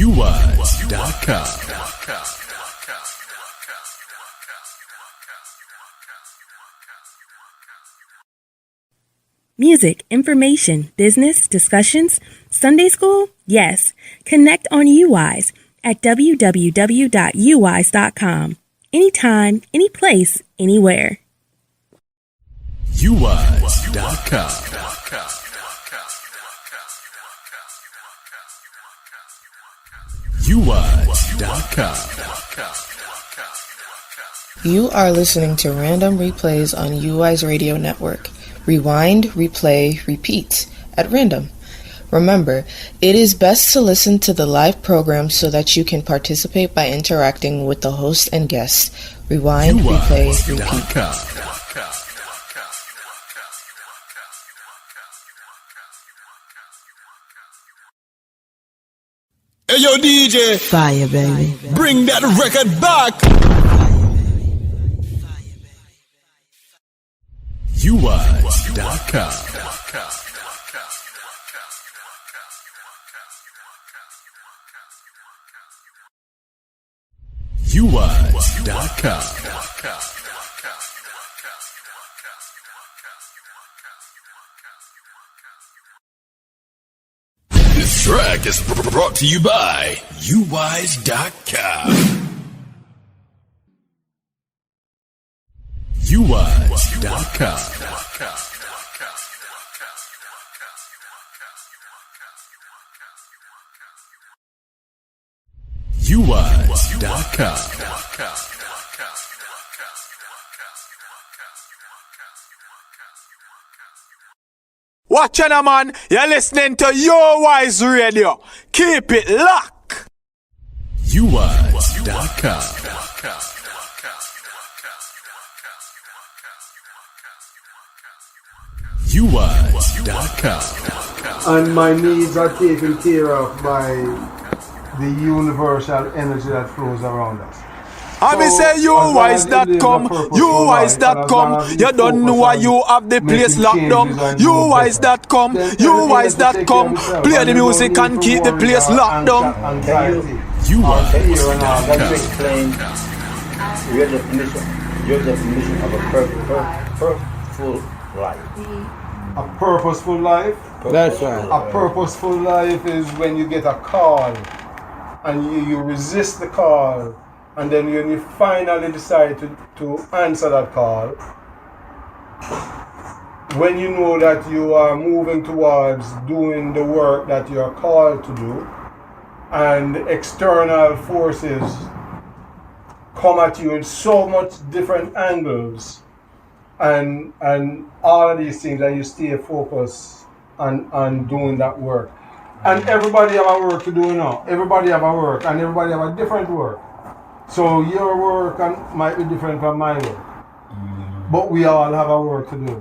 Yuwise.com. Music, information, business, discussions, Sunday school? Yes. Connect on Yuwise at www.yuwise.com. Anytime, any place, anywhere. Yuwise.com. Yuwise.com. You are listening to Random Replays on Yuwise Radio Network. Rewind, replay, repeat at random. Remember, it is best to listen to the live program so that you can participate by interacting with the host and guests. Rewind, replay, repeat. Hey yo DJ, Fire, baby. bring that record back. Yuwise.com. Yuwise.com. This track is brought to you by Yuwise.com. Yuwise.com. Yuwise.com. Watch out, man. You're listening to Yuwise Radio. Keep it locked. Yuwise.com. Yuwise.com. And my needs are taken care of by the universal energy that flows around us. I be say Yuwise.com, Yuwise.com. You don't know why you have the place locked down. Yuwise.com, Yuwise.com. Play the music and keep the place locked down. Yuwise.com. Explain your definition of a purposeful life. A purposeful life? That's right. A purposeful life is when you get a call and you resist the call, and then when you finally decide to answer that call, when you know that you are moving towards doing the work that you are called to do, and external forces come at you in so much different angles, and all of these things, and you stay focused on doing that work. And everybody have a work to do now. Everybody have a work, and everybody have a different work. So your work might be different from my work, but we all have a work to do.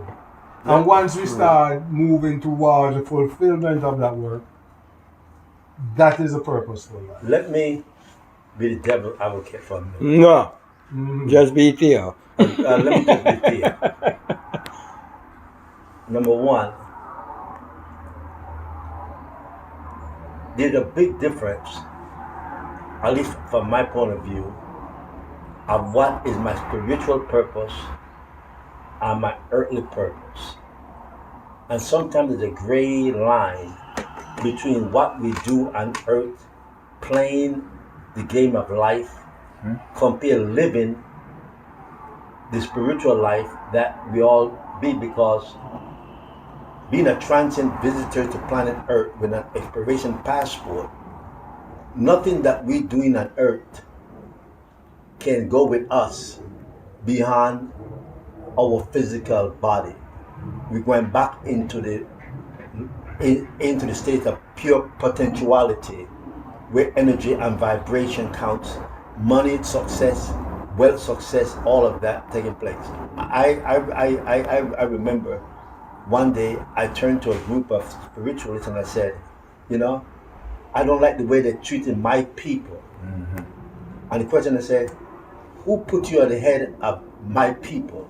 And once we start moving towards the fulfillment of that work, that is a purposeful life. Let me be the devil advocate for me. No. Just be Theo. Let me just be clear. Number one, there's a big difference, at least from my point of view, of what is my spiritual purpose and my earthly purpose. And sometimes there's a gray line between what we do on earth, playing the game of life, compared living the spiritual life that we all be, because being a transient visitor to planet Earth with an exploration passport, nothing that we doing on Earth can go with us beyond our physical body. We're going back into the state of pure potentiality, where energy and vibration counts, money, success, wealth, success, all of that taking place. I remember one day I turned to a group of spiritualists and I said, I don't like the way they're treating my people. And the question I said, who put you at the head of my people?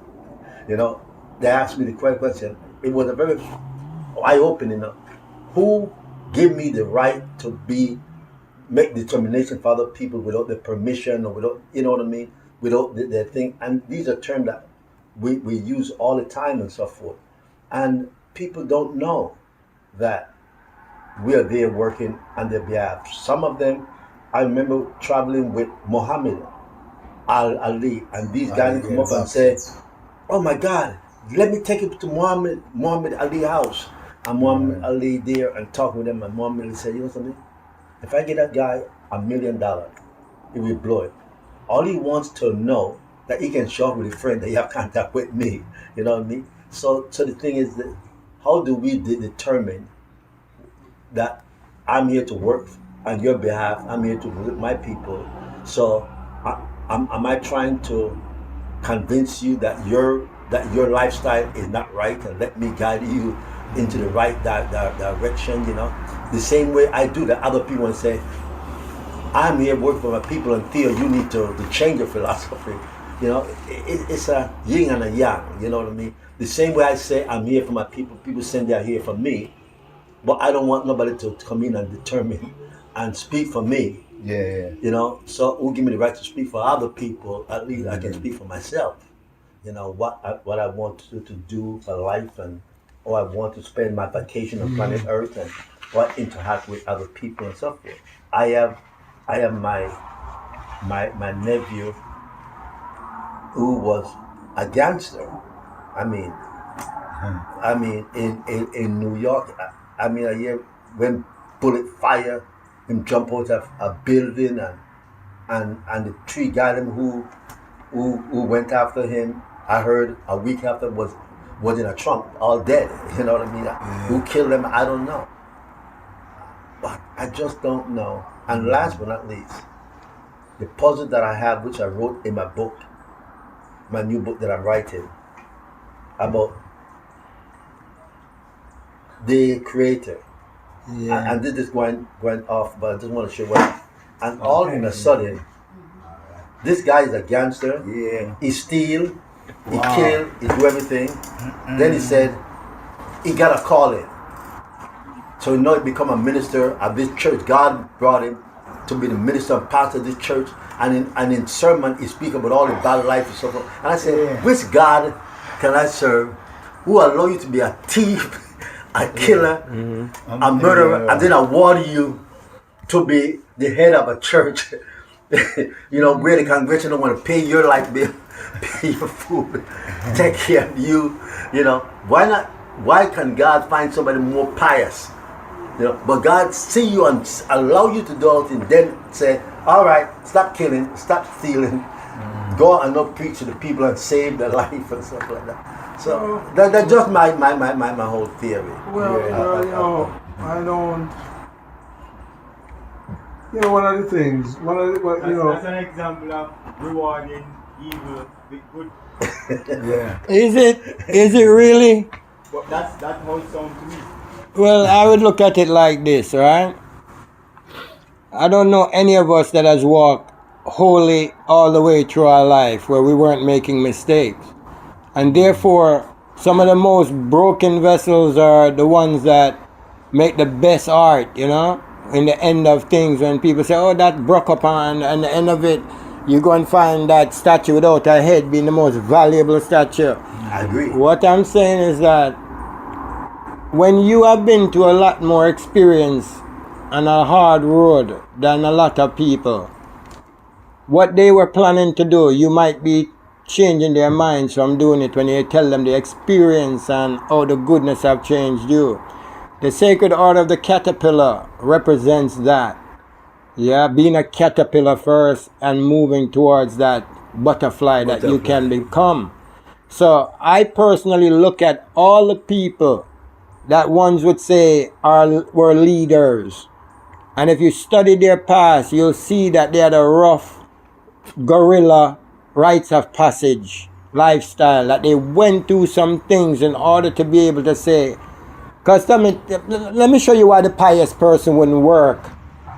They asked me the question. It was a very eye-opening. Who gave me the right to be make determination for other people without their permission or without, you know what I mean, without their thing. And these are terms that we use all the time and so forth. And people don't know that we are there working on their behalf. Some of them, I remember traveling with Muhammad Ali, and these guys come up and say, "Oh my God, let me take you to Muhammad Ali house." And Muhammad Ali there and talking with them, and Muhammad Ali said, "You know something? If I get that guy $1 million, he will blow it. All he wants to know that he can show up with a friend that he have contact with me." You know what I mean? So the thing is that how do we determine that I'm here to work on your behalf? I'm here to visit my people. So am I trying to convince you that your lifestyle is not right and let me guide you into the right direction? You know, the same way I do that other people and say, I'm here working for my people, and Theo, you need to change your philosophy. You know, it's a yin and a yang. You know what I mean? The same way I say I'm here for my people, people say they're here for me, but I don't want nobody to come in and determine and speak for me. Yeah. You know, so who give me the right to speak for other people? At least I can speak for myself. You know, what I want to do for life, and or I want to spend my vacation on planet Earth, and or interact with other people and so forth. I have my nephew who was a gangster. I mean, in New York, I hear when bullet fire, him jump out of a building, and the three guys who went after him, I heard a week after was in a trunk, all dead. You know what I mean? Who killed them? I don't know. But I just don't know. And last but not least, the puzzle that I have, which I wrote in my book, my new book that I'm writing, about the creator. Yeah. And this is going off, but I just want to show what. And all in a sudden, this guy is a gangster. Yeah. He steal, he kill, he do everything. Then he said he got a calling. So he he become a minister of this church. God brought him to be the minister and pastor of this church. And in sermon, he speak about all the bad life and so forth. And I said, which God can I serve who allow you to be a thief, a killer, a murderer, and then award you to be the head of a church? You know, where the congregation don't want to pay your light bill, pay your food, take care of you. You know, why not? Why can God find somebody more pious? You know, but God see you and allow you to do all things, then say, all right, stop killing, stop stealing, go and not preach to the people and save their life and stuff like that. So that's just my whole theory. Well, you know, I don't. You know, one of the things, that's an example of rewarding evil with good. Yeah. Is it really? But that's how it sounds to me. Well, I would look at it like this, right? I don't know any of us that has walked wholly all the way through our life where we weren't making mistakes. And therefore, some of the most broken vessels are the ones that make the best art, you know? In the end of things, when people say, oh, that broke up, and at the end of it, you go and find that statue without a head being the most valuable statue. I agree. What I'm saying is that when you have been to a lot more experience on a hard road than a lot of people, what they were planning to do, you might be changing their minds from doing it when you tell them the experience and how the goodness have changed you. The sacred order of the caterpillar represents that. Yeah, being a caterpillar first and moving towards that butterfly that you can become. So I personally look at all the people that ones would say were leaders. And if you study their past, you'll see that they had a rough guerrilla rites of passage lifestyle, that they went through some things in order to be able to say, because let me show you why the pious person wouldn't work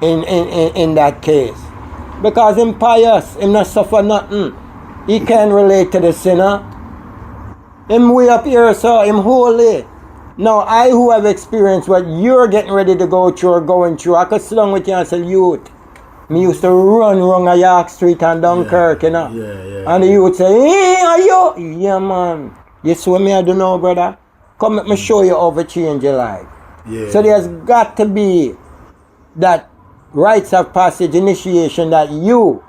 in that case. Because him pious, him not suffer nothing. He can't relate to the sinner. Him way up here, so him holy. Now, I who have experienced what you're getting ready to go through or going through, I could sit down with you and say, youth, Me used to run around a York Street and Dunkirk, you know. Yeah. And you would say, hey, are you? Yeah, man. You see what me I do now, brother? Come let me show you how to change your life. Yeah. So there's got to be that rites of passage initiation that you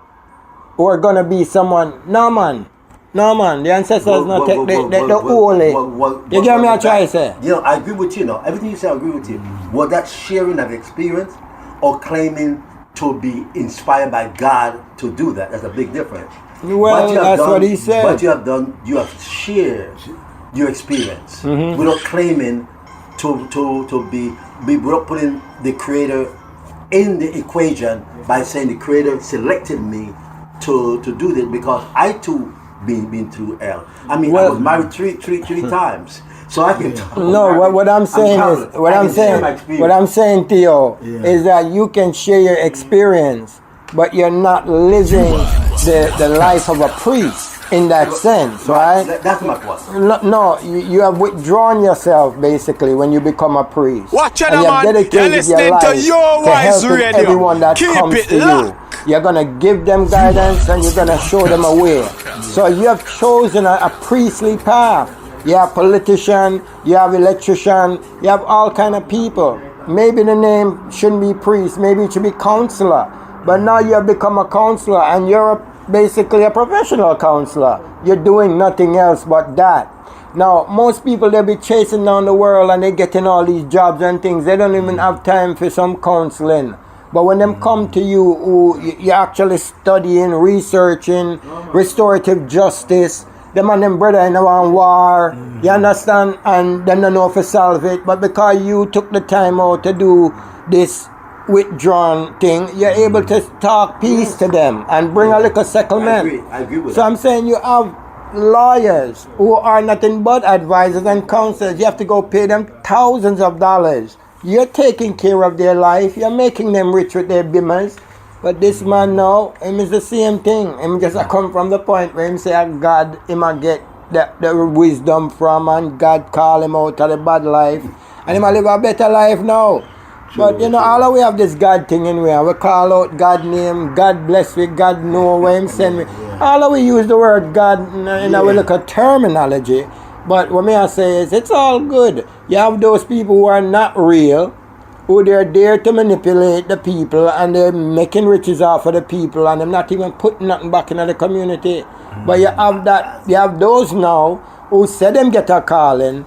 who are going to be someone. No, man. The ancestors not take the holy. You get me a try, say? You know, I agree with you, everything you say, I agree with you. Was that sharing of experience or claiming to be inspired by God to do that? That's a big difference. Well, that's what he said. What you have done, you have shared your experience without claiming to be without putting the Creator in the equation by saying the Creator selected me to do this because I too been through hell. I mean, I was married three times, so I can. No, what I'm saying is, what I'm saying, Theo, is that you can share your experience, but you're not living the life of a priest in that sense, right? That's my point. No, you have withdrawn yourself basically when you become a priest. Watch out, and you have man. You're dedicated your listening life to Yuwise helping Radio. everyone that Keep comes it to locked. you. You're gonna give them guidance and you're gonna show them a way. So you have chosen a priestly path. You have politician, you have electrician, you have all kind of people. Maybe the name shouldn't be priest, maybe it should be counselor. But now you have become a counselor and you're basically a professional counselor. You're doing nothing else but that. Now, most people, they'll be chasing down the world and they're getting all these jobs and things. They don't even have time for some counseling. But when them come to you, who you're actually studying, researching, restorative justice, them and them brother in one war, you understand? And them don't know if to solve it. But because you took the time out to do this withdrawn thing, you're able to talk peace to them and bring a little settlement. I agree with so that. I'm saying you have lawyers who are nothing but advisors and counselors. You have to go pay them thousands of dollars. You're taking care of their life. You're making them rich with their bimmers. But this man now, him is the same thing. Him just come from the point where him say God, him a get the wisdom from and God call him out of the bad life. And him a live a better life now. But you know, all of we have this God thing anyway. We call out God name, God bless me, God know where him send me. All of we use the word God in our little terminology. But what me I say is, it's all good. You have those people who are not real, who they're there to manipulate the people and they're making riches off of the people and they're not even putting nothing back into the community. But you have those now who say them get a calling,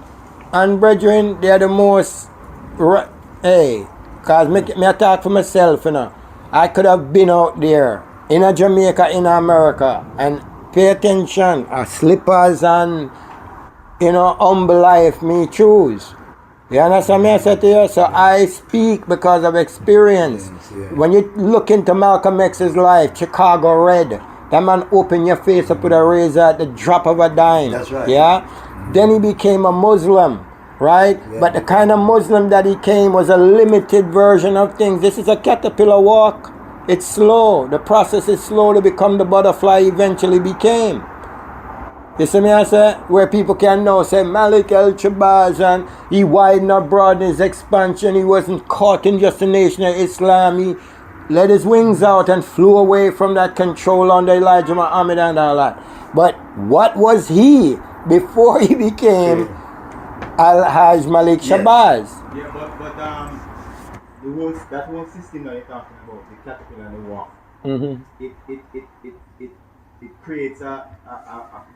and brethren, they're the most, cause me I talk for myself, you know. I could have been out there in a Jamaica, in America, and pay attention, slippers and, you know, humble life me choose. You understand me I say to you? So I speak because of experience. When you look into Malcolm X's life, Chicago Red, that man opened your face up with a razor at the drop of a dime. That's right. Yeah? Then he became a Muslim, right? Yeah. But the kind of Muslim that he came was a limited version of things. This is a caterpillar walk. It's slow. The process is slow to become the butterfly eventually became. You see me I say? Where people can now say Malik El-Shabazz and he widened or broadened his expansion. He wasn't caught in just the nation of Islam. He let his wings out and flew away from that control under Elijah Muhammad and all that. But what was he before he became Al-Hajj Malik Shabazz? Yeah, but that whole system that you're talking about, the caterpillar and the walk, it creates a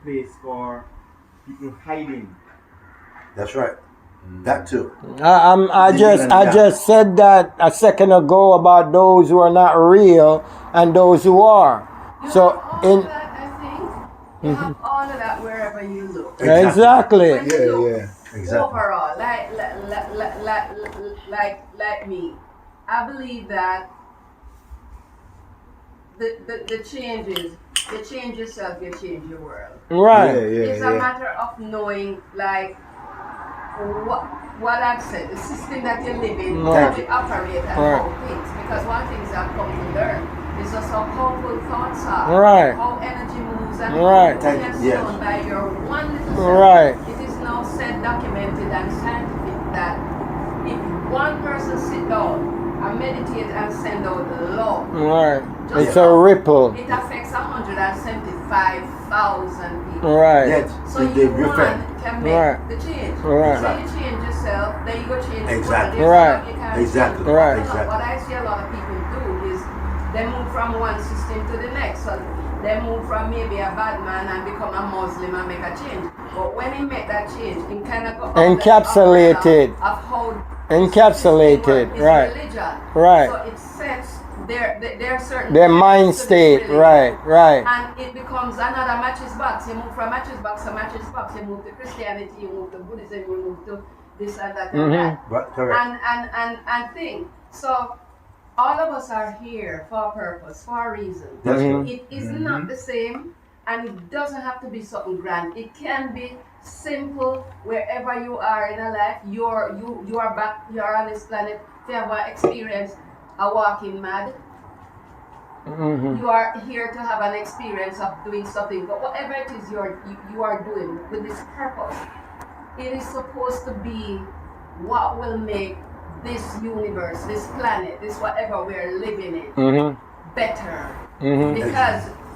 place for people hiding. That's right. That too. I just said that a second ago about those who are not real and those who are. You have all of that wherever you look. Exactly. When you look Exactly. Overall, like me, I believe that the changes. You change yourself, you change your world. Right. It's a matter of knowing, like, what I've said, the system that you live in, how we operate and how things. Because one thing I've come to learn is just how powerful thoughts are, how energy moves, and how it is done by your one little self. It is now said, documented, and scientific that if one person sit down and meditate and send out love, Right. Just It's a ripple. It affects 175,000 people. Right. Yes. So they you reflect. can make Right. the change. Right. So you change yourself, then you go change Exactly. the world. Right. You can't Exactly. change. Right. So what I see a lot of people do is they move from one system to the next. So they move from maybe a bad man and become a Muslim and make a change. But when he make that change, he kind of go Encapsulated. of how Encapsulated. is Right. religion. Right. So it sets their certain Their mind tenets to this state. religion. Right. Right. And it becomes another matches box. You move from matches box to matches box. You move to Christianity, you move to Buddhism, you move to this and that and that. Right, correct. And thing. So all of us are here for a purpose, for a reason. That's right. It is not the same, and it doesn't have to be something grand. It can be simple wherever you are in a life. You are on this planet to have an experience, a walking mad. You are here to have an experience of doing something, but whatever it is you are doing with this purpose, it is supposed to be what will make this universe, this planet, this whatever we're living in better.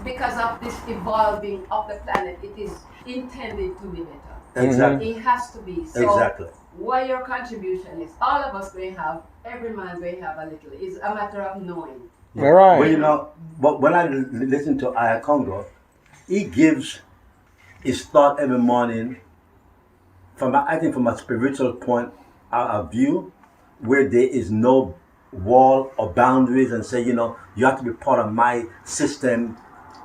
Because of this evolving of the planet, it is intended to be better. Exactly. It has to be. So Exactly. what your contribution is, all of us may have, every man may have a little. It's a matter of knowing. All right. Well, you know, but when I listen to Aya Congo, he gives his thought every morning from a spiritual point of view, where there is no wall or boundaries, and say, you know, you have to be part of my system,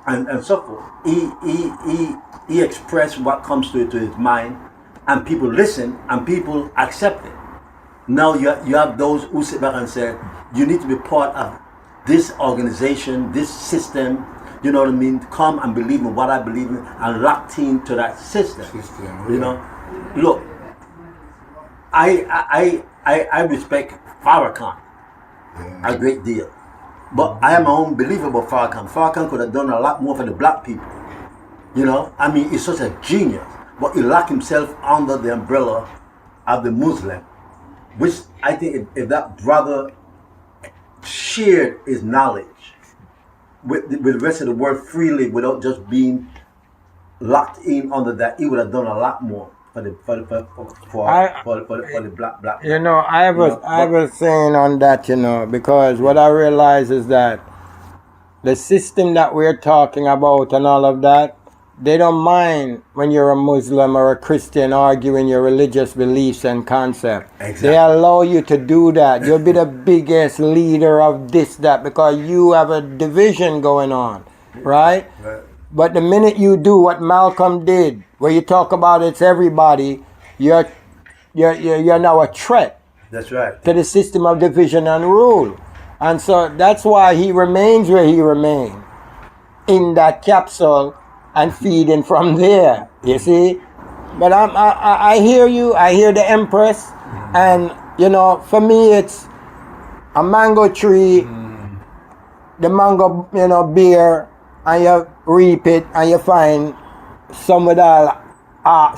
and so forth. He expressed what comes to his mind, and people listen and people accept it. Now you have those who sit back and say, you need to be part of this organization, this system, you know what I mean? Come and believe in what I believe in and locked into that system. You know? Look, I respect Farrakhan a great deal. But I am my own believer about Farrakhan. Farrakhan could have done a lot more for the black people. You know? I mean, he's such a genius. But he locked himself under the umbrella of the Muslim. Which I think if that brother shared his knowledge with the rest of the world freely without just being locked in under that, he would have done a lot more for the black. You know, I was saying on that, you know, because what I realize is that the system that we're talking about and all of that, they don't mind when you're a Muslim or a Christian arguing your religious beliefs and concepts. Exactly. They allow you to do that. You'll be the biggest leader of this, that, because you have a division going on, right? Right. But the minute you do what Malcolm did, where you talk about it's everybody, you're now a threat. That's right. To the system of division and rule. And so that's why he remains where he remains, in that capsule and feeding from there, you see. But I hear you, I hear the Empress, and you know, for me it's a mango tree, the mango, you know, bear, and you reap it and you find some with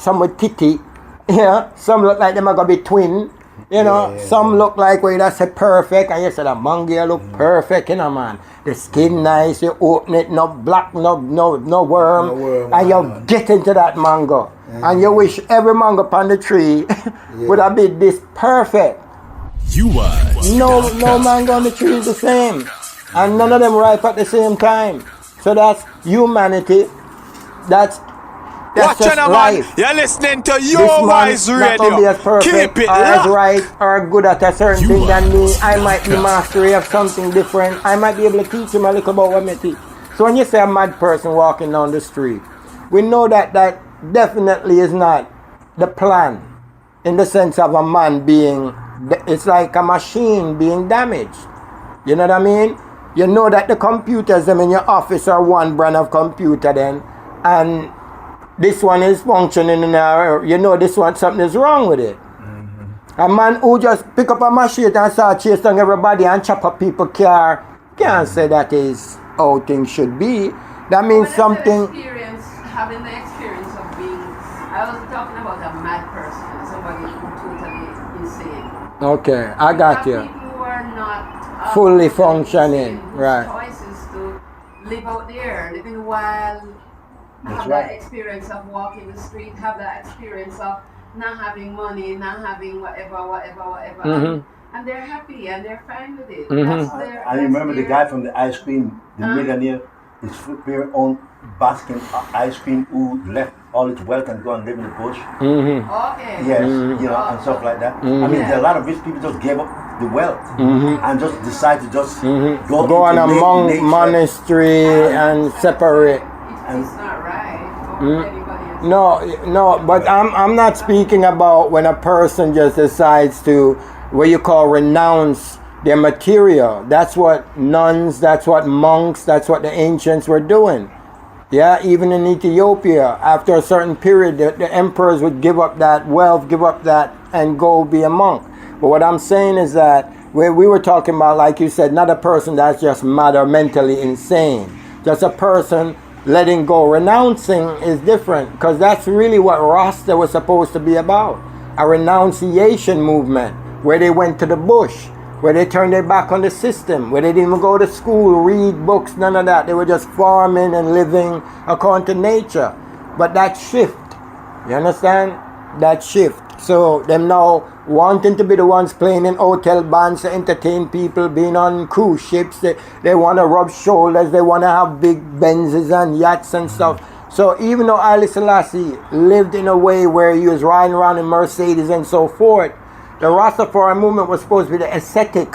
some with titty, yeah, some look like them are gonna be twin. You know, some look like where that's a perfect, and you said a mango look perfect, you know, man. The skin nice, you open it, no black, no worm, and you get into that mango. And you wish every mango upon the tree would have been this perfect. No mango on the tree is the same. And none of them ripe at the same time. So that's humanity. That's Watch just out, life. man. You're listening to This Yuwise man not only Radio. as perfect Keep it or as locked. right or good at a certain thing than me. I might be mastery of something different. I might be able to teach him a little about what I teach. So when you say a mad person walking down the street, we know that definitely is not the plan, in the sense of a man being, it's like a machine being damaged. You know what I mean? You know that the computers them in your office are one brand of computer then, and this one is functioning in there, you know this one, something is wrong with it. A man who just pick up a machine and start chasing everybody and chop up people's car, can't say that is how things should be. That means something. Having the experience of being, I was talking about a mad person, somebody who totally insane. Okay, I got you. People who are not fully functioning, right? Choices to live out there, living wild, That's have right. that experience of walking the street, have that experience of not having money, not having whatever. And they're happy and they're fine with it. I remember the guy from the ice cream, the millionaire, his very own basket ice cream who left all his wealth and go and live in the bush. Okay. Yes, you know, and stuff like that. I mean, there are a lot of rich people just gave up the wealth and just decide to just go on a monk monastery and separate. It's not right for anybody else. No, but I'm not speaking about when a person just decides to, what you call, renounce their material. That's what nuns, that's what monks, that's what the ancients were doing. Yeah, even in Ethiopia, after a certain period, the emperors would give up that wealth, give up that, and go be a monk. But what I'm saying is that we were talking about, like you said, not a person that's just mad or mentally insane. Just a person letting go. Renouncing is different, because that's really what Rasta was supposed to be about. A renunciation movement, where they went to the bush, where they turned their back on the system, where they didn't even go to school, read books, none of that. They were just farming and living according to nature. But that shift, you understand? That shift. So them now wanting to be the ones playing in hotel bands to entertain people, being on cruise ships, they want to rub shoulders, they want to have big Benzes and yachts and stuff. So even though Haile Selassie lived in a way where he was riding around in Mercedes and so forth, the Rastafari movement was supposed to be the ascetic,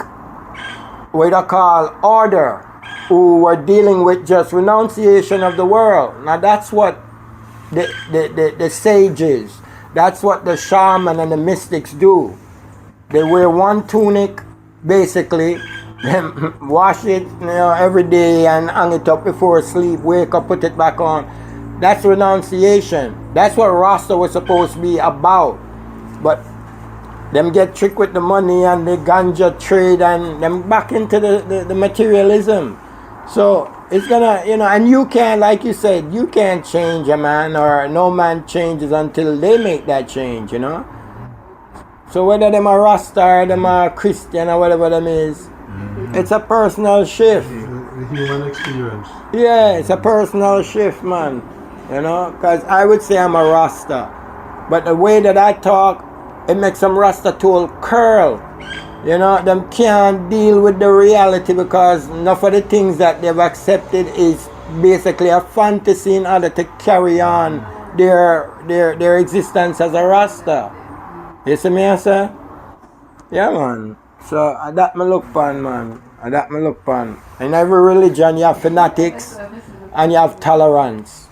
what they call order, who were dealing with just renunciation of the world. Now that's what the sages, that's what the shaman and the mystics do. They wear one tunic, basically, then wash it, every day and hang it up before sleep, wake up, put it back on. That's renunciation. That's what Rasta was supposed to be about. But them get tricked with the money and the ganja trade and them back into the materialism. So it's gonna, and you can't, like you said, you can't change a man, or no man changes until they make that change, So whether them a Rasta or them a Christian or whatever them is, it's a personal shift. The human experience. Yeah, it's a personal shift, man. Because I would say I'm a Rasta. But the way that I talk, it makes some Rasta tool curl. Them can't deal with the reality, because enough of the things that they've accepted is basically a fantasy in order to carry on their existence as a Rasta. You see me, sir? Yeah, man. So that me look pan, man. That me look pan. In every religion you have fanatics and you have tolerance.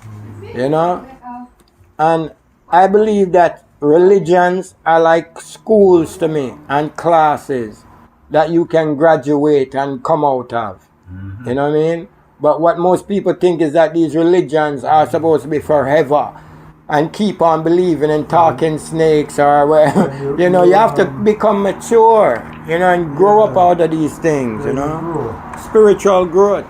And I believe that religions are like schools to me, and classes that you can graduate and come out of. You know what I mean? But what most people think is that these religions are supposed to be forever and keep on believing in talking snakes or whatever. You have to become mature, and grow up out of these things, Spiritual growth.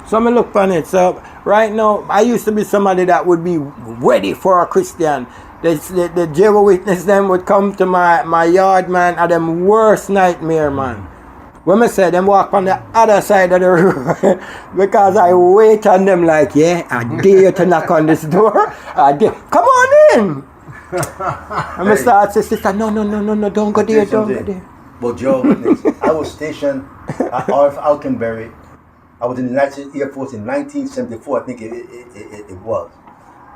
So I look on it. So right now, I used to be somebody that would be ready for a Christian. The Jehovah's Witness them would come to my yard, man, at them worst nightmare, man. When I say them walk on the other side of the road, because I wait on them like, yeah, I dare to knock on this door. I dare. Come on in. And I start to say, sister, no, don't go there, don't go there. Well, Joe, I was stationed at RF Alconbury. I was in the United States Air Force in 1974, I think it was.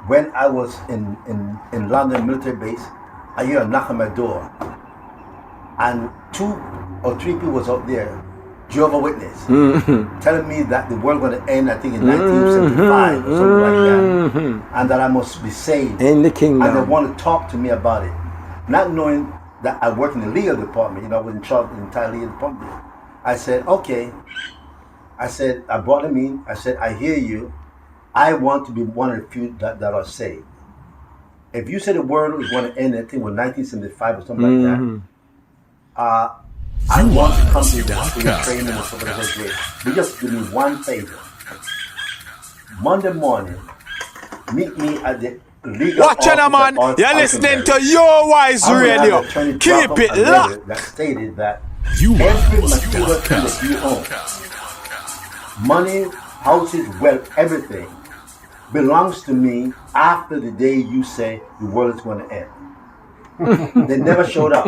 When I was in London military base, I hear a knock on my door. And 2 or 3 people was up there, Jehovah's Witness, telling me that the world was going to end, I think in 1975 or something like that. And that I must be saved. In the kingdom. And they want to talk to me about it. Not knowing that I worked in the legal department, I was in charge of the entire legal department. I said, okay. I brought them in. I said, I hear you. I want to be one of the few that are saved. If you say the world is going to end, I think, with 1975 or something like that, I want to come to you training and stuff like that. But just give me one favor. Monday morning, meet me at the legal Watch out, man. You're listening to Yuwise Radio. Keep it locked. That stated that Every material thing that you own, money, houses, wealth, everything, belongs to me after the day you say the world is going to end. They never showed up.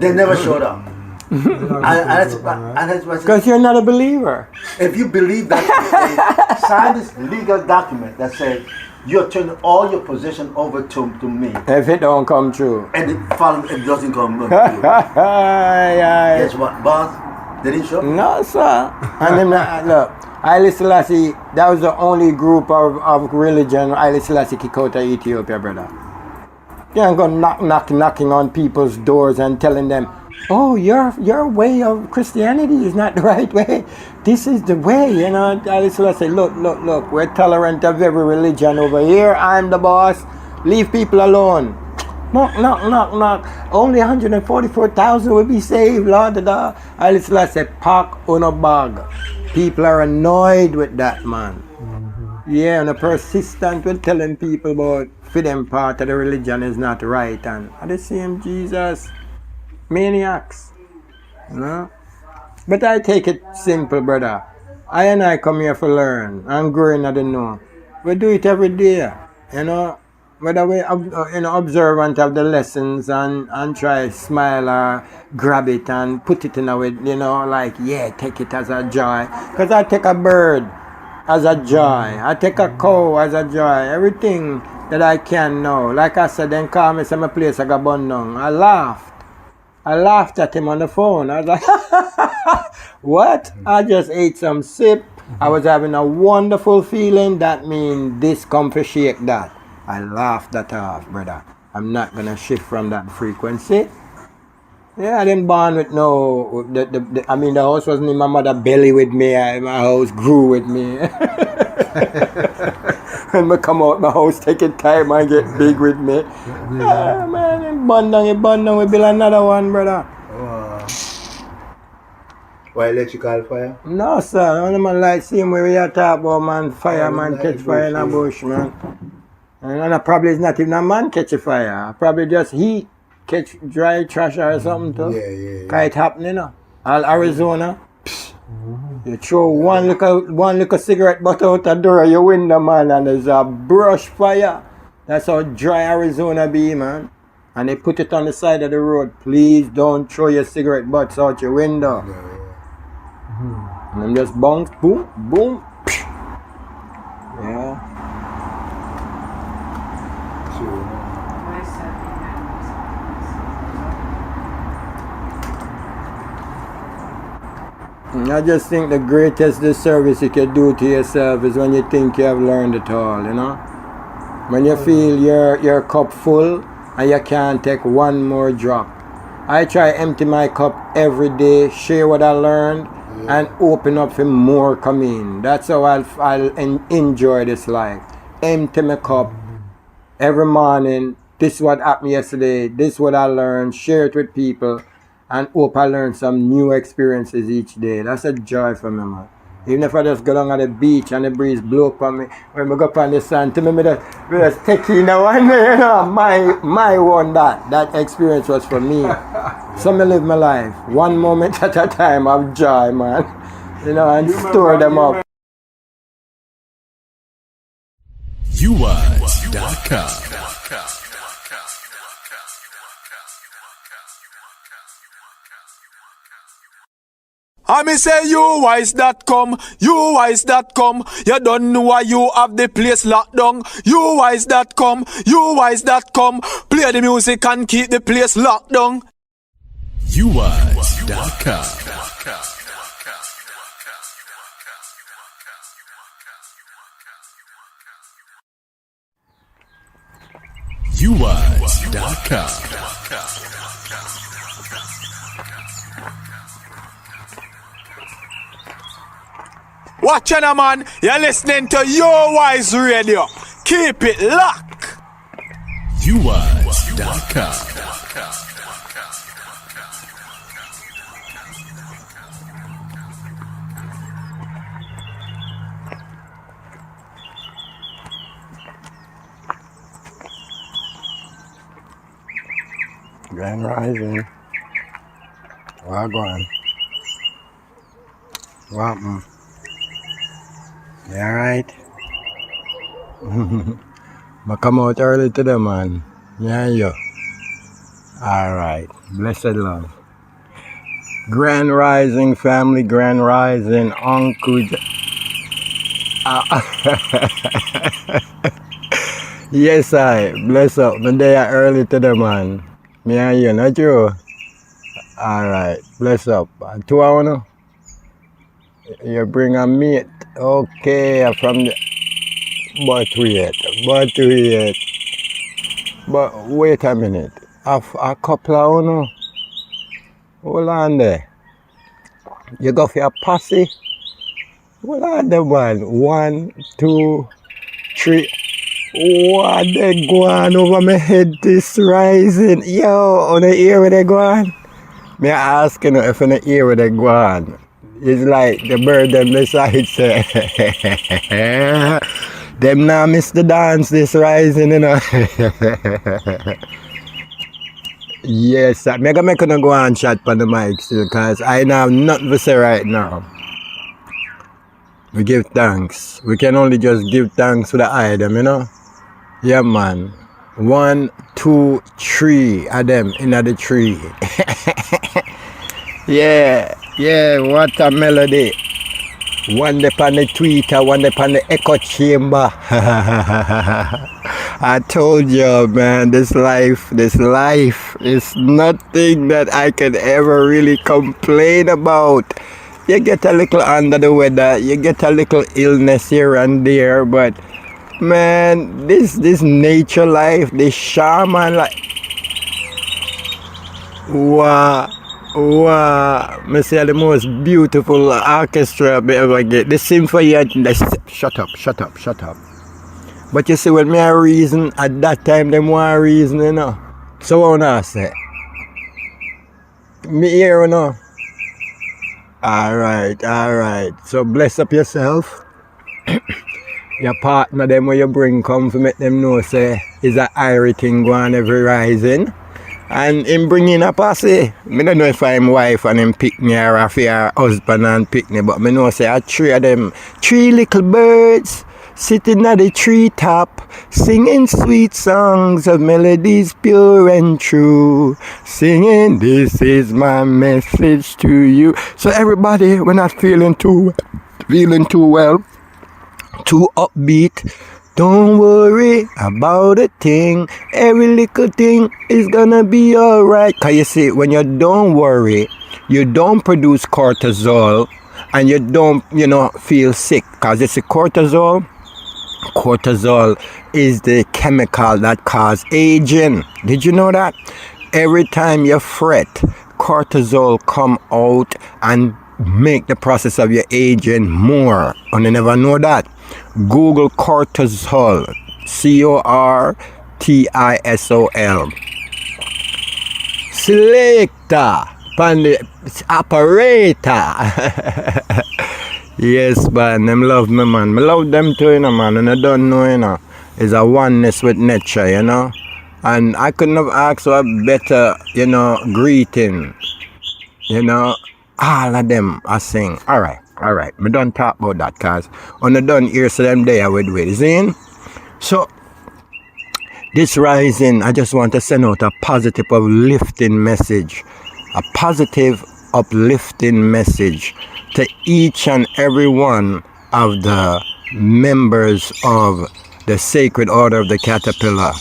They never showed up. Because you're not a believer. If you believe that, sign this legal document that says you're turning all your possession over to me. If it don't come true. And it doesn't come true. Guess what, boss? They didn't show up? No, sir. And then, look, Haile Selassie, that was the only group of religion Haile Selassie kicked out of Ethiopia, brother. You ain't gonna knocking on people's doors and telling them, oh, your way of Christianity is not the right way. This is the way, you know. Haile Selassie, look, we're tolerant of every religion over here. I'm the boss. Leave people alone. Knock. Only 144,000 will be saved, Lord. Haile Selassie, park on a bag. People are annoyed with that, man. Yeah, and a persistent with telling people about for them part of the religion is not right, and at the same Jesus. Maniacs, you know. But I take it simple, brother. I come here for learn. I'm growing, I don't know. We do it every day, you know. Whether we observant of the lessons and try smile or grab it and put it in a way, you know, like, yeah, take it as a joy. Because I take a bird as a joy. I take a cow as a joy. Everything that I can know. Like I said, then call me some place I got bun down. I laughed at him on the phone. I was like, what? I just ate some sip. I was having a wonderful feeling. That means this come for shake that. I laughed that off, brother. I'm not going to shift from that frequency. Yeah, I didn't born with no... the house wasn't in my mother's belly with me. My house grew with me. When I come out my house, taking time and get big with me. Yeah, man, in Bandung, we build another one, brother. Why electrical fire? No, sir. I don't like seeing where we are talking about, man. Fire, man, catch fire in a bush, man. And probably it's not even a man catch a fire. Probably just heat, catch dry trash or something too. Yeah. Cause it happening, you know. All Arizona. You throw one little cigarette butt out the door of your window, man, and there's a brush fire. That's how dry Arizona be, man. And they put it on the side of the road. Please don't throw your cigarette butts out your window. And them just bounce, boom, boom. Yeah. I just think the greatest disservice you can do to yourself is when you think you have learned it all, you know? When you feel your cup full and you can't take one more drop. I try empty my cup every day, share what I learned, and open up for more coming. That's how I'll enjoy this life. Empty my cup every morning. This is what happened yesterday. This is what I learned. Share it with people. And hope I learn some new experiences each day. That's a joy for me, man. Even if I just go down on the beach and the breeze blow up on me, when I go up on the sand, to me, just take in a one, you know, my one that experience was for me. So I live my life, one moment at a time of joy, man. You know, and store them up. Yuwise.com. I me say Yuwise.com, Yuwise.com. You don't know why you have the place locked down. Yuwise.com, Yuwise.com. Play the music and keep the place locked down. Yuwise.com. Yuwise.com. Watch out, man. You're listening to Yuwise Radio. Keep it locked. Yuwise.com. Grand Rising. Wagwan. What? You alright? I come out early today, man. Yeah, you. Alright. Blessed love. Grand Rising family, Grand Rising Uncle. Yes, I. Bless up. My day early today, man. Me and you, not you? Alright. Bless up. 2 hours now? You bring a meat. Okay, from the... But wait a minute. A couple of hours now? Hold on there. You go for a posse? Hold on there, man. 1, 2, 3. What they go on over my head this rising? Yo, on the ear where they go on? Me asking you if on the ear where they go on. It's like the bird them beside say. Them now miss the dance this rising, you know. Yes, I'm gonna make you go and chat on the mic still, because I don't have nothing to say right now. We give thanks. We can only just give thanks for the item, you know. Yeah, man. 1, 2, 3 of them in the tree. Yeah, what a melody. One upon the Twitter, one upon the echo chamber. I told you, man, this life is nothing that I can ever really complain about. You get a little under the weather, you get a little illness here and there, but man, this nature life, this shaman life. Wow. Me say the most beautiful orchestra I ever get. The symphony, shut up. But you see, when me a reason, at that time, them want reason, you know. So what I say? Me here, you know. Alright. So bless up yourself. Your partner, them where you bring come to make them know, say, is a irie thing going every rising. And him bringing a posse. I don't know if I'm wife and him pick me or if your husband and pick me, but I know say a 3 of them, 3 little birds sitting at the treetop, singing sweet songs of melodies pure and true, singing, this is my message to you. So everybody, we're not feeling too well, too upbeat. Don't worry about a thing. Every little thing is gonna be alright. Cause you see, when you don't worry, you don't produce cortisol and you don't, feel sick. Cause it's a cortisol. Cortisol is the chemical that causes aging. Did you know that? Every time you fret, cortisol come out and make the process of your aging more. And you never know that. Google cortisol, cortisol. Selector, pan operator. Yes, man, them love me, man. I love them too, man. And I don't know, it's a oneness with nature, And I couldn't have asked for a better, greeting. All of them are sing. Alright. Me don't talk about that, cause when I done here, so them there with see? So this rising, I just want to send out a positive uplifting message. A positive uplifting message to each and every one of the members of the Sacred Order of the Caterpillar.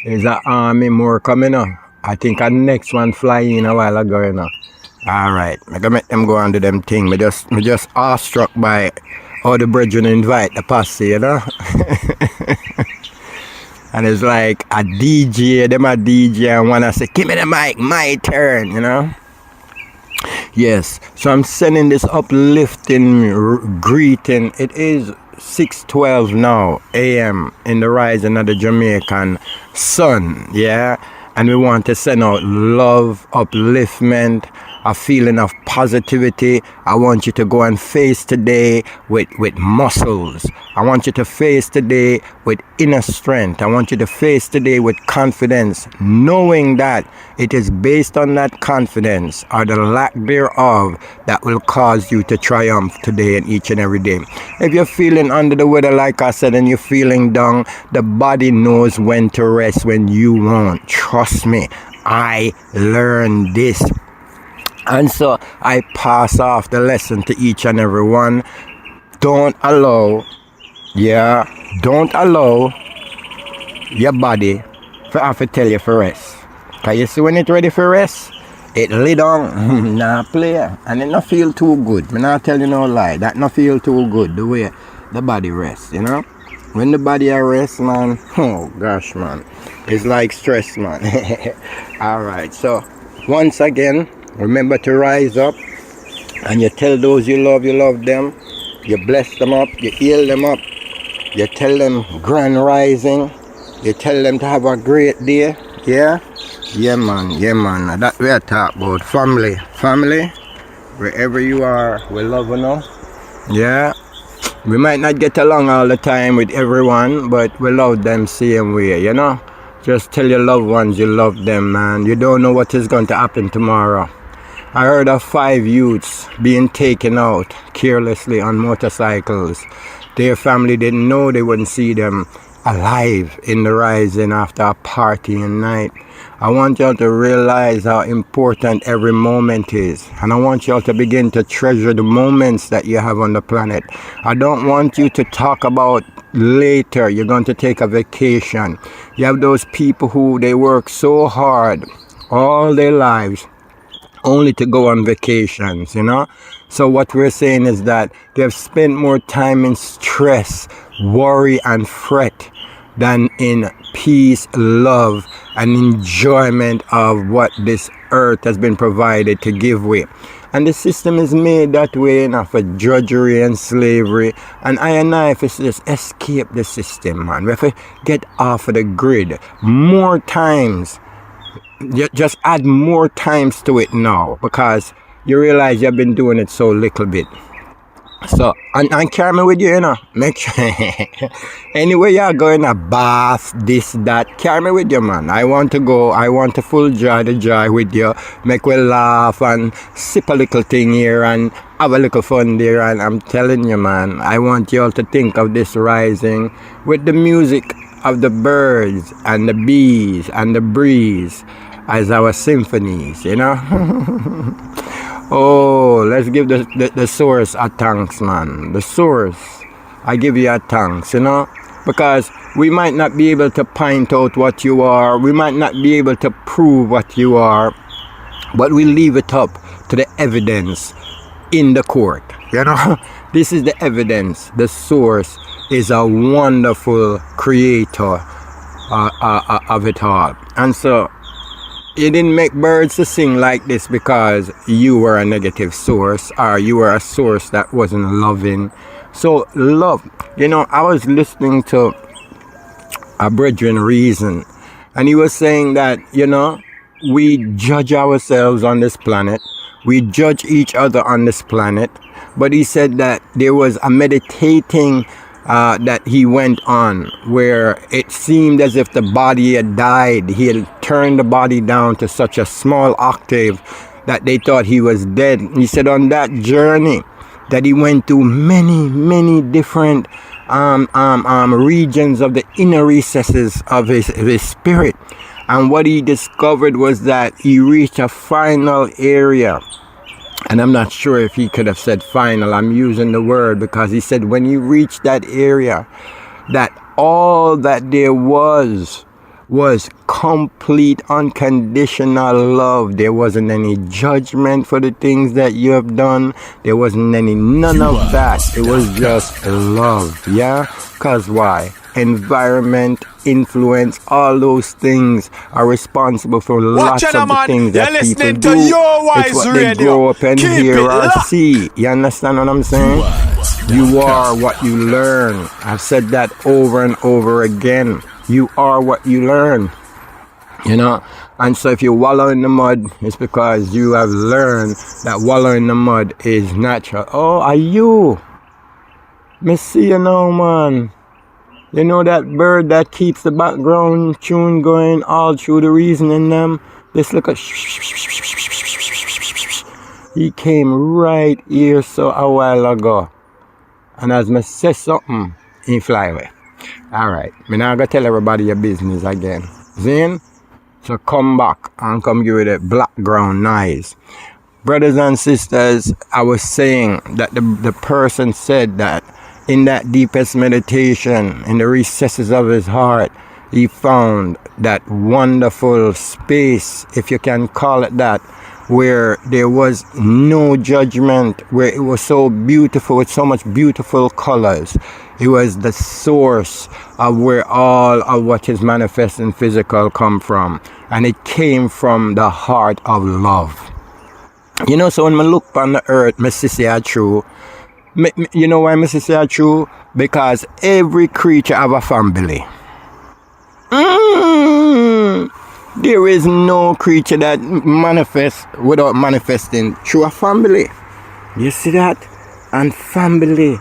There's an army more coming up. I think a next one fly in a while ago, Alright, I'm gonna make them go and do them thing. Me just awestruck by how the brethren invite the posse, And it's like a DJ and wanna say, give me the mic, my turn, Yes, so I'm sending this uplifting greeting. It is 6:12 now a.m. in the rising of the Jamaican sun, yeah? And we want to send out love, upliftment, a feeling of positivity. I want you to go and face today with muscles. I want you to face today with inner strength. I want you to face today with confidence, knowing that it is based on that confidence or the lack thereof that will cause you to triumph today and each and every day. If you're feeling under the weather, like I said, and you're feeling down, the body knows when to rest when you won't. Trust me, I learned this. And so I pass off the lesson to each and every one. Don't allow your body to have to tell you for rest. Because you see when it's ready for rest, it lay down, nah play, and it not feel too good. Me not tell you no lie, that not feel too good the way the body rests, you know. When the body rests, man, oh gosh, man, it's like stress, man. Alright, so once again, remember to rise up and you tell those you love them, you bless them up, you heal them up, you tell them grand rising, you tell them to have a great day. Yeah man, that we are talking about family, wherever you are, we love you now. Yeah, we might not get along all the time with everyone, but we love them same way, you know. Just tell your loved ones you love them, man. You don't know what is going to happen tomorrow. I heard of 5 youths being taken out carelessly on motorcycles. Their family didn't know they wouldn't see them alive in the rising after a partying night. I want y'all to realize how important every moment is, and I want y'all to begin to treasure the moments that you have on the planet. I don't want you to talk about later you're going to take a vacation. You have those people who they work so hard all their lives only to go on vacations, you know. So what we're saying is that they've spent more time in stress, worry and fret than in peace, love and enjoyment of what this earth has been provided to give way. And the system is made that way, you know, for drudgery and slavery. And I have to just escape the system, man. We have to get off of the grid more times. Just add more times to it now, because you realize you've been doing it so little bit. So, and carry me with you, you know. Make sure anywhere you're going, a bath, this, that, carry me with you, man. I want to full joy the joy with you. Make we laugh and sip a little thing here and have a little fun there. And I'm telling you, man, I want you all to think of this rising with the music of the birds and the bees and the breeze as our symphonies, you know. Oh, let's give the source a thanks, man. The source, I give you a thanks, you know, because we might not be able to point out what you are, we might not be able to prove what you are, but we leave it up to the evidence in the court, you know. This is the evidence. The source is a wonderful creator of it all. And so you didn't make birds to sing like this because you were a negative source or you were a source that wasn't loving. So love, you know, I was listening to a brethren reason, and he was saying that, you know, we judge ourselves on this planet, we judge each other on this planet, but he said that there was a meditating that he went on where it seemed as if the body had died. He had turned the body down to such a small octave that they thought he was dead. He said on that journey that he went to many different regions of the inner recesses of his spirit, and what he discovered was that he reached a final area. And I'm not sure if he could have said final. I'm using the word because he said when you reach that area, that all that there was complete unconditional love. There wasn't any judgment for the things that you have done. There wasn't none of that. It was just love. Yeah? Because why? Environment, influence, all those things are responsible for lots of the things that people do. It's what they grow up and hear or see. You understand what I'm saying? You are what you learn. I've said that over and over again. You are what you learn. You know? And so if you wallow in the mud, it's because you have learned that wallow in the mud is natural. Oh, are you? Me see you now, man. You know that bird that keeps the background tune going all through the reason in them? This look at... He came right here so a while ago. And as me say something, he fly away. Alright, me now go tell everybody your business again. Zane? So come back and come give it a background noise. Brothers and sisters, I was saying that the person said that in that deepest meditation, in the recesses of his heart, he found that wonderful space, if you can call it that, where there was no judgment, where it was so beautiful with so much beautiful colors. It was the source of where all of what is manifesting physical come from. And it came from the heart of love. You know, so when I look on the earth, I see it true. You know why I say it true? Because every creature have a family. There is no creature that manifests without manifesting through a family. You see that? And family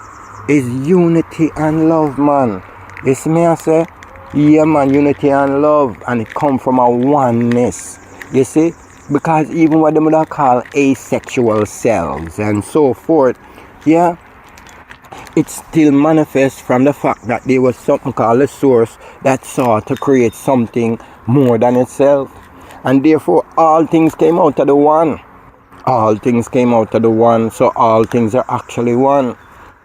is unity and love, man. You see me I say? Yeah, man, unity and love. And it come from a oneness. You see? Because even what they would call asexual cells and so forth, yeah, it still manifests from the fact that there was something called a source that sought to create something more than itself. And therefore, all things came out of the one. All things came out of the one, so all things are actually one.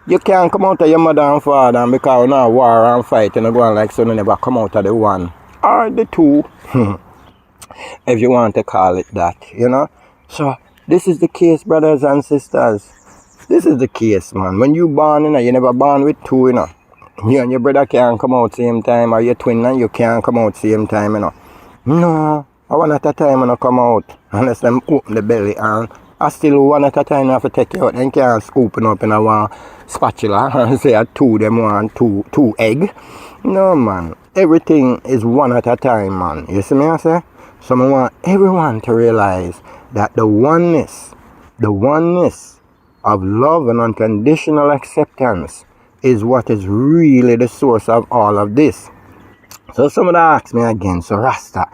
You can't come out of your mother and father and because you know war and fight and go on like so, you never come out of the one. Or the two. If you want to call it that, you know. So, this is the case, brothers and sisters. This is the case, man. When you born, you know, you never born with two, you know. You and your brother can't come out same time, or your twin and you can't come out same time, you know. No, I one at a time when I come out, unless them open the belly, and I still one at a time have to take you out. Then can't scoop it up in a one spatula and say two them want two egg. No, man. Everything is one at a time, man. You see me I say? So I want everyone to realize that the oneness of love and unconditional acceptance is what is really the source of all of this. So somebody asks me again, so Rasta,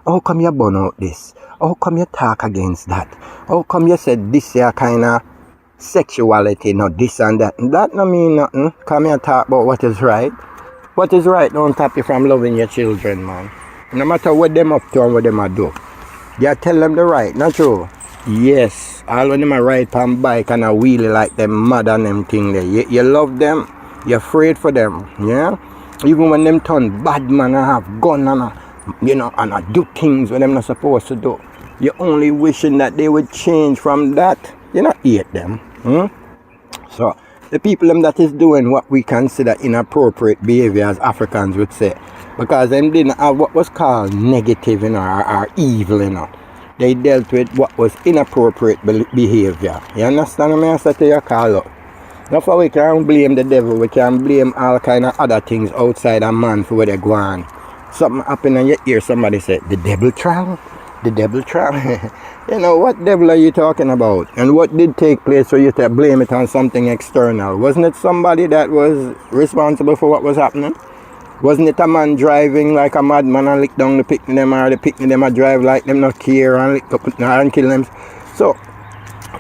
how come you burn out this? How come you talk against that? How come you said this here kind of sexuality, not this and that? That don't mean nothing. Come here talk about what is right. What is right don't stop you from loving your children, man. No matter what them up to and what them a do. You tell them the right, not true? Yes. All when them a ride on bike and a wheelie like them mad and them thing there. You love them. You're afraid for them. Yeah? Even when them turn bad man and have gun and and do things when them not supposed to do. You're only wishing that they would change from that. You not hate them. So the people them that is doing what we consider inappropriate behavior, as Africans would say, because them didn't have what was called negative, or evil, They dealt with what was inappropriate behavior. You understand what I say to you, Carlo? Therefore, we can't blame the devil. We can blame all kind of other things outside a man for where they go on. Something happen and you hear somebody say, the devil trying. The devil trying. You know, what devil are you talking about? And what did take place for you to blame it on something external? Wasn't it somebody that was responsible for what was happening? Wasn't it a man driving like a madman and lick down the picnic them, or the picnic them a drive like them not care and lick up and kill them? So,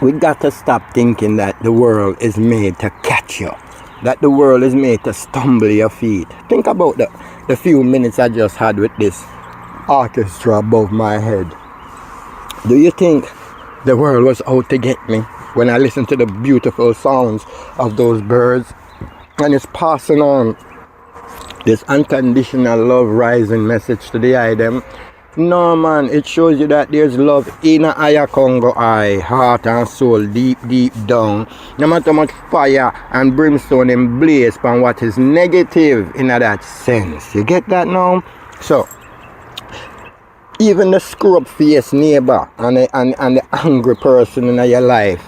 we got to stop thinking that the world is made to catch you. That the world is made to stumble your feet. Think about the few minutes I just had with this orchestra above my head. Do you think the world was out to get me when I listened to the beautiful sounds of those birds? And it's passing on this unconditional love rising message to the item. No, man, it shows you that there's love in a higher Congo eye, heart and soul, deep down. No matter how much fire and brimstone and blaze upon what is negative in that sense. You get that now? So, even the screw-up face neighbor and the angry person in your life,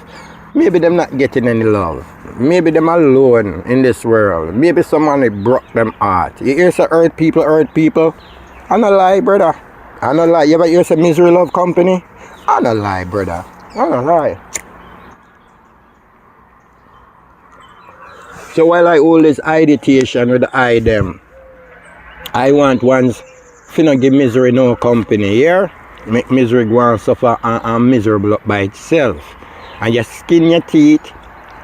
maybe them not getting any love. Maybe them alone in this world. Maybe somebody broke them heart. You hear some hurt people? I'm a lie, brother. I don't lie. You ever hear some Misery Love Company? I don't lie, brother. I don't lie. So while I hold this ideation with the eye them, I want ones finna give misery no company, yeah? Make misery go and suffer and miserable up by itself. And you skin your teeth,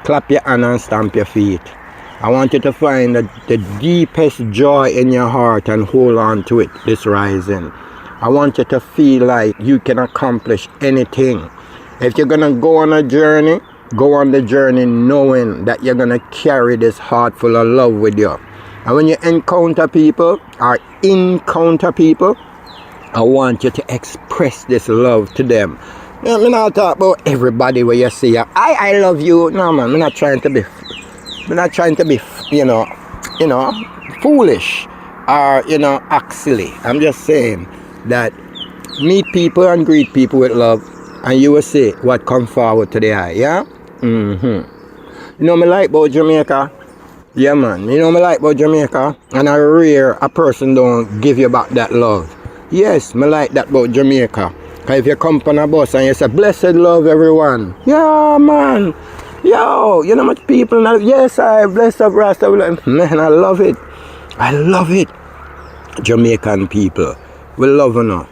clap your hand and stamp your feet. I want you to find the deepest joy in your heart and hold on to it this rising. I want you to feel like you can accomplish anything. If you're gonna go on a journey, go on the journey knowing that you're gonna carry this heart full of love with you. And when you encounter people or encounter people, I want you to express this love to them. You know, I'm not talking about everybody where you see, I love you. No man, I'm not trying to be, foolish or, act silly. I'm just saying that meet people and greet people with love and you will see what come forward to the eye, yeah? Mm-hmm. You know me like about Jamaica? Yeah man, you know me like about Jamaica? And I rare a person don't give you back that love. Yes, me like that about Jamaica. Cause if you come on a bus and you say, blessed love everyone. Yeah man. Yo, you know much people now. Yes, I bless up Rasta. Man, I love it. I love it. Jamaican people. We love you.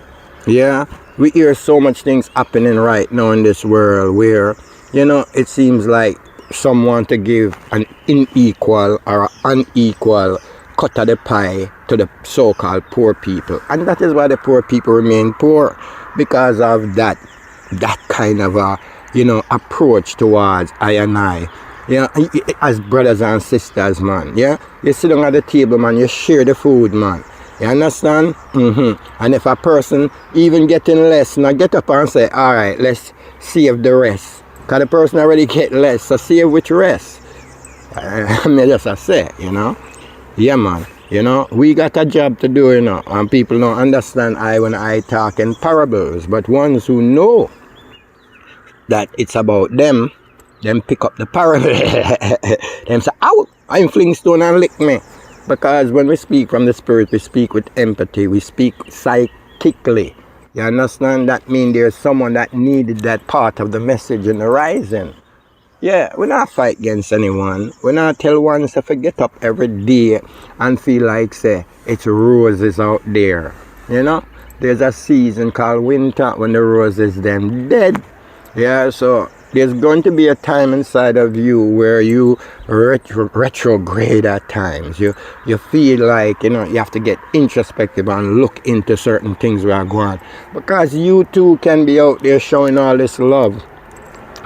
Yeah. We hear so much things happening right now in this world where, it seems like some want to give an unequal or unequal cut of the pie to the so-called poor people. And that is why the poor people remain poor. Because of that kind of a, approach towards I and I. As brothers and sisters, man. Yeah. You sit down at the table, man. You share the food, man. You understand? Mm-hmm. And if a person even getting less, now get up and say, all right, let's save the rest. Because the person already get less, so save which rest. I mean, just I say, Yeah, man. We got a job to do, and people don't understand when I talk in parables. But ones who know that it's about them pick up the parable. Them say, ow, I'm fling stone and lick me. Because when we speak from the spirit, we speak with empathy, we speak psychically. You understand? That means there's someone that needed that part of the message in the rising. Yeah, we not fight against anyone. We not tell one to get up every day and feel like, say, it's roses out there. There's a season called winter when the roses them dead. Yeah, so there's going to be a time inside of you where you retrograde at times. You feel like, you have to get introspective and look into certain things where are going on. Because you too can be out there showing all this love.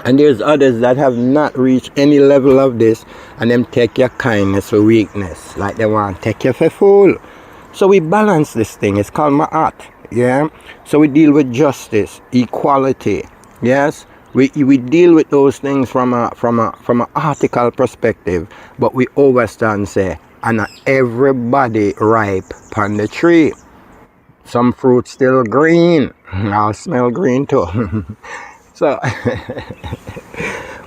And there's others that have not reached any level of this and them take your kindness for weakness. Like they want to take you for fool. So we balance this thing. It's called ma'at. Yeah. So we deal with justice, equality. Yes. We deal with those things from an article perspective, but we overstand say, and everybody ripe on the tree. Some fruit still green. I'll smell green too. So,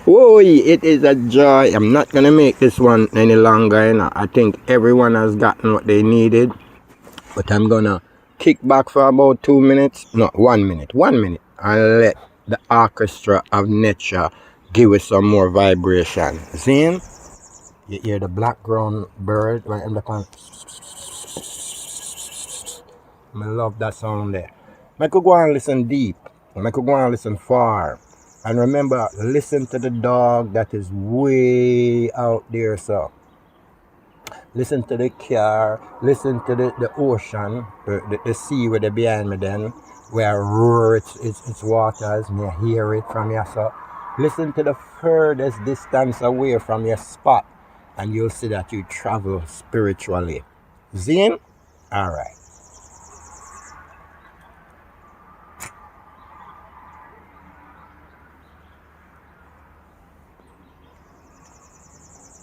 whoa, it is a joy. I'm not gonna make this one any longer. I think everyone has gotten what they needed, but I'm gonna kick back for about 2 minutes. No, 1 minute, and let the orchestra of nature give us some more vibration. See? You hear the black ground bird right in the corner. I love that sound there. I could go and listen deep. I could go and listen far. And remember, listen to the dog that is way out there, so. Listen to the car, listen to the ocean, the sea where they're behind me then, where I roar its waters, and you hear it from your so. Listen to the furthest distance away from your spot, and you'll see that you travel spiritually. Zine? Alright.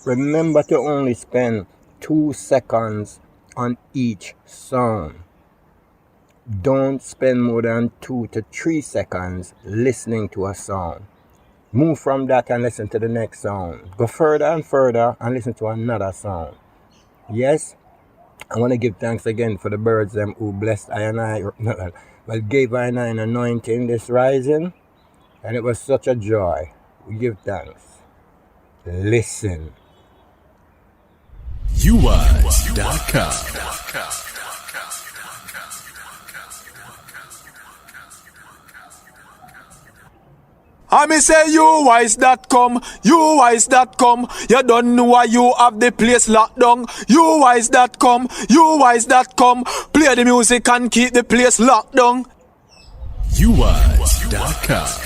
Remember to only spend 2 seconds on each sound. Don't spend more than 2 to 3 seconds listening to a sound. Move from that and listen to the next sound. Go further and further and listen to another sound. Yes? I want to give thanks again for the birds them who blessed I and I. but gave I an anointing this rising, and it was such a joy. We give thanks. Listen. Yuwise.com. I me say Yuwise.com, Yuwise.com. You don't know why you have the place locked down. Yuwise.com, Yuwise.com. Play the music and keep the place locked down. Yuwise.com.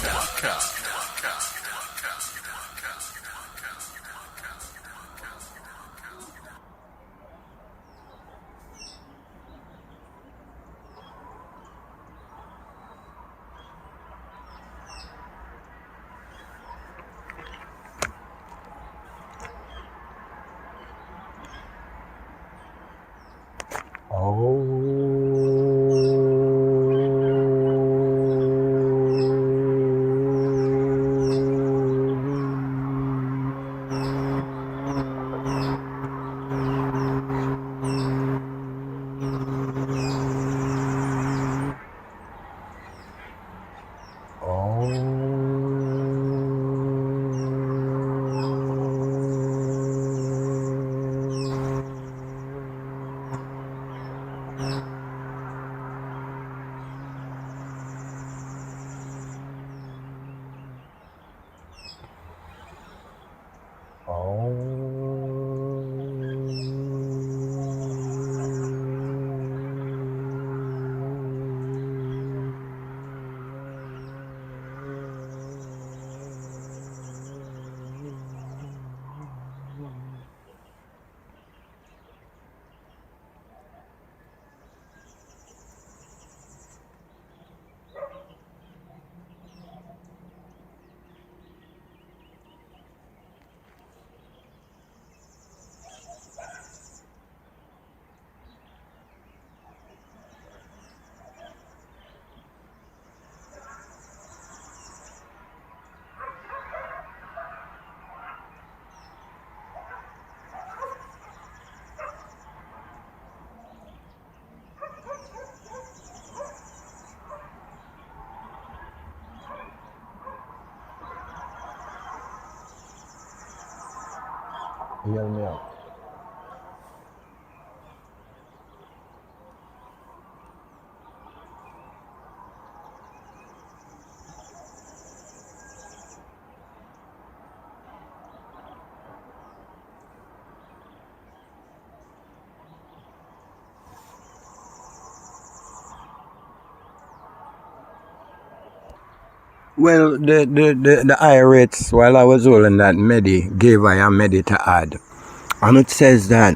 Hear me out. Well, the IRATs, while I was holding that Medi, gave I a Medi to add. And it says that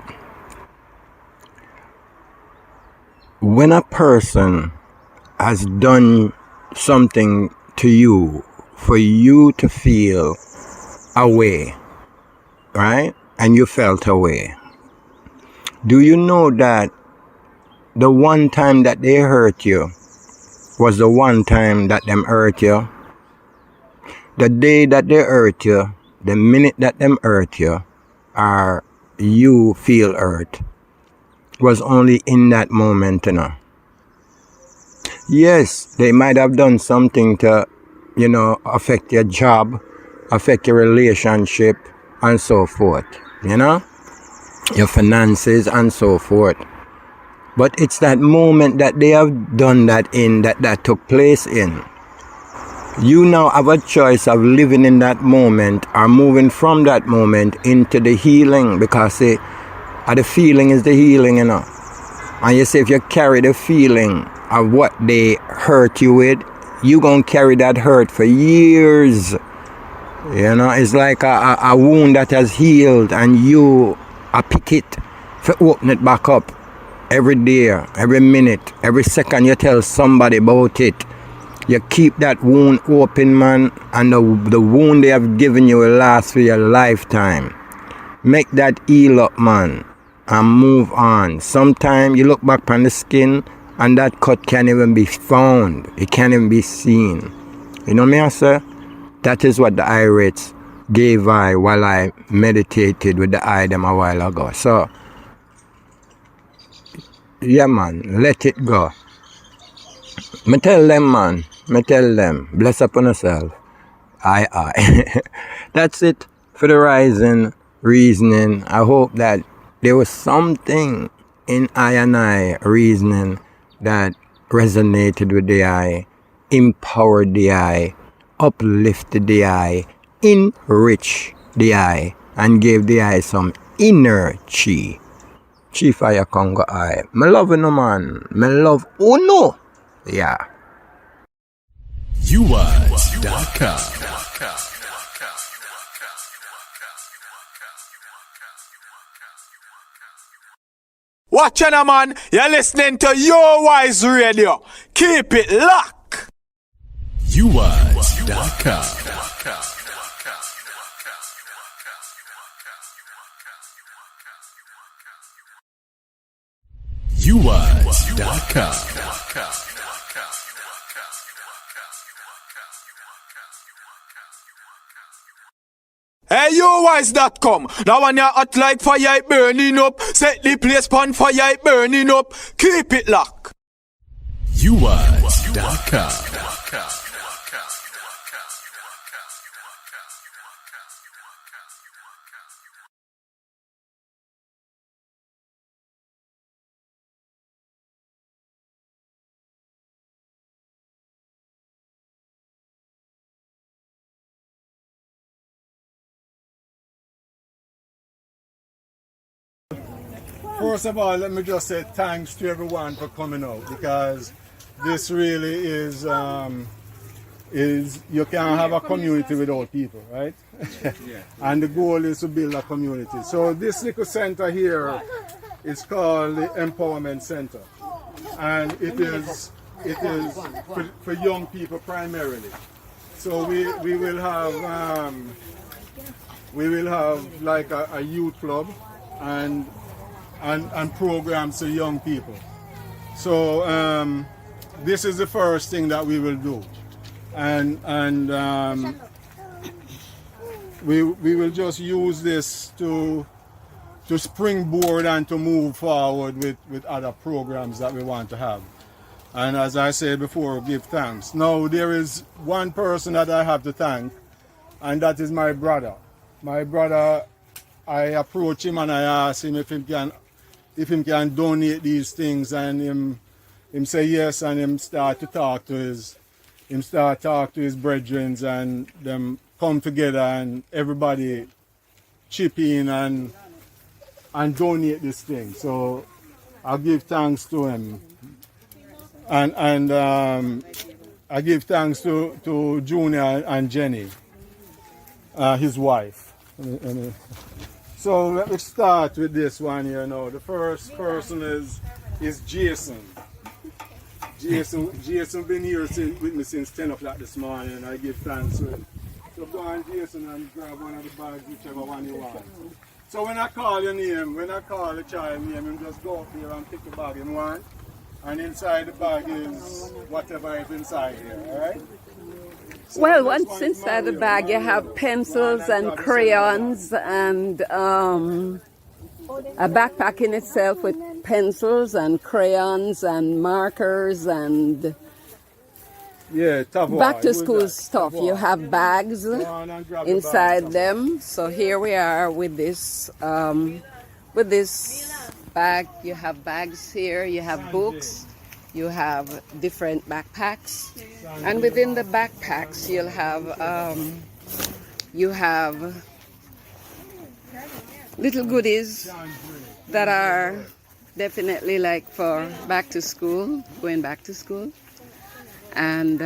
when a person has done something to you for you to feel away, right? And you felt away. Do you know that the one time that they hurt you was the one time that them hurt you? The day that they hurt you, the minute that them hurt you, or you feel hurt, was only in that moment, you know. Yes, they might have done something to, affect your job, affect your relationship, and so forth, your finances and so forth. But it's that moment that they have done that in, that took place in. You now have a choice of living in that moment or moving from that moment into the healing, because the feeling is the healing, And you say if you carry the feeling of what they hurt you with, you gonna carry that hurt for years. It's like a wound that has healed, and you pick it for open it back up every day, every minute, every second you tell somebody about it. You keep that wound open, man, and the wound they have given you will last for your lifetime. Make that heal up, man, and move on. Sometimes you look back on the skin and that cut can't even be found. It can't even be seen. You know me, I say? That is what the IRATs gave I while I meditated with the eye them a while ago. So, yeah, man, let it go. Me tell them, man. Me tell them. Bless upon yourself. Aye. That's it for the rising reasoning. I hope that there was something in I and I reasoning that resonated with the I, empowered the I, uplifted the I, enriched the I, and gave the I some inner chi. Chi fire Congo I. Me love no man. Me love uno. Yeah. Yuwise.com. Watch out, man. You're listening to Yuwise Radio. Keep it locked. Yuwise.com. Yuwise.com. Hey, Yuwise.com. That one you hot like fire, it burning up. Set the place on fire, it burning up. Keep it locked. Yuwise.com. First of all, let me just say thanks to everyone for coming out, because this really is you can't have a community without people, right? And the goal is to build a community. So this little center here is called the Empowerment Center, and it is for young people primarily. So we will have like a youth club and programs to young people. So this is the first thing that we will do, and we will just use this to springboard and to move forward with other programs that we want to have. And as I said before, give thanks. Now there is one person that I have to thank, and that is my brother. My brother, I approach him and I ask him if he can donate these things, and him say yes, and him start to talk to his brethren, and them come together and everybody chip in and donate this thing. So I give thanks to him, and I give thanks to Junior and Jenny, his wife. So let me start with this one here now. The first person is Jason. Jason been here with me since 10 o'clock this morning, and I give thanks to him. So go on, Jason, and grab one of the bags, whichever one you want. So when I call your name, when I call the child name, you just go up here and pick the bag you want. And inside the bag is whatever is inside here, alright? So well, once inside the bag, you have pencils and crayons and a backpack in itself with pencils and crayons and markers and back to school stuff. You have bags inside them. So here we are with this bag. You have bags here, you have books, you have different backpacks, and within the backpacks you have little goodies that are definitely like for back to school, going back to school. And